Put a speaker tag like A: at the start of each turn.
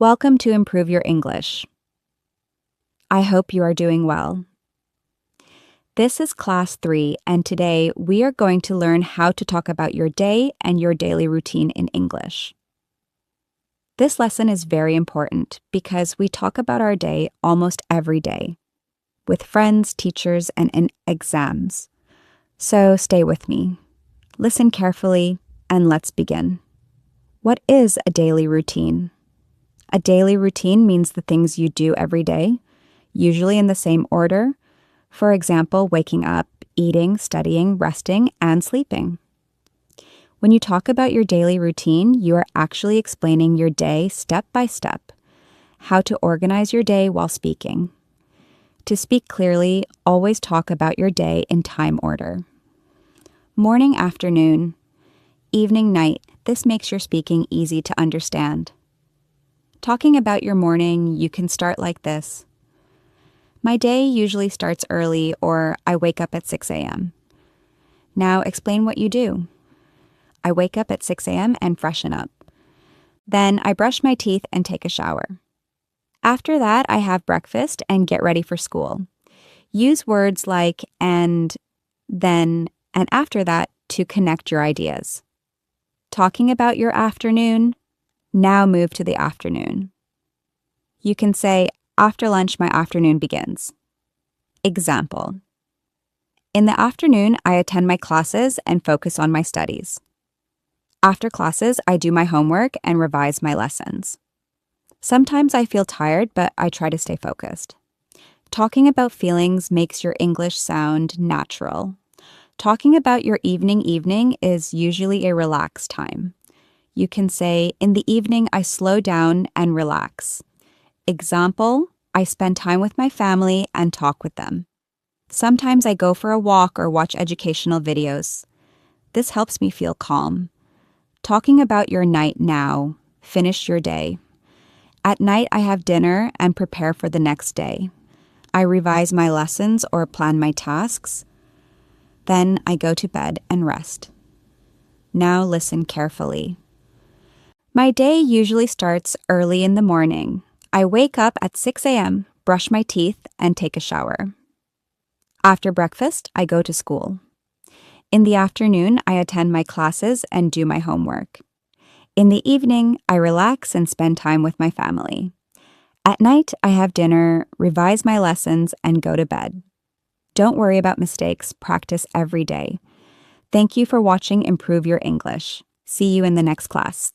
A: Welcome to Improve Your English. I hope you are doing well. This is Class 3, and today we are going to learn how to talk about your day and your daily routine in English. This lesson is very important because we talk about our day almost every day, with friends, teachers, and in exams. So stay with me. Listen carefully, and let's begin. What is a daily routine? A daily routine means the things you do every day, usually in the same order. For example, waking up, eating, studying, resting, and sleeping. When you talk about your daily routine, you are actually explaining your day step by step, how to organize your day while speaking. To speak clearly, always talk about your day in time order. Morning, afternoon, evening, night. This makes your speaking easy to understand. Talking about your morning, you can start like this. My day usually starts early, or I wake up at 6 a.m. Now explain what you do. I wake up at 6 a.m. and freshen up. Then I brush my teeth and take a shower. After that, I have breakfast and get ready for school. Use words like and, then, and after that to connect your ideas. Talking about your afternoon, now move to the afternoon. You can say, after lunch, my afternoon begins. Example. In the afternoon, I attend my classes and focus on my studies. After classes, I do my homework and revise my lessons. Sometimes I feel tired, but I try to stay focused. Talking about feelings makes your English sound natural. Talking about your evening is usually a relaxed time. You can say, in the evening, I slow down and relax. Example, I spend time with my family and talk with them. Sometimes I go for a walk or watch educational videos. This helps me feel calm. Talking about your night now, finish your day. At night, I have dinner and prepare for the next day. I revise my lessons or plan my tasks. Then I go to bed and rest. Now listen carefully. My day usually starts early in the morning. I wake up at 6 a.m., brush my teeth, and take a shower. After breakfast, I go to school. In the afternoon, I attend my classes and do my homework. In the evening, I relax and spend time with my family. At night, I have dinner, revise my lessons, and go to bed. Don't worry about mistakes. Practice every day. Thank you for watching Improve Your English. See you in the next class.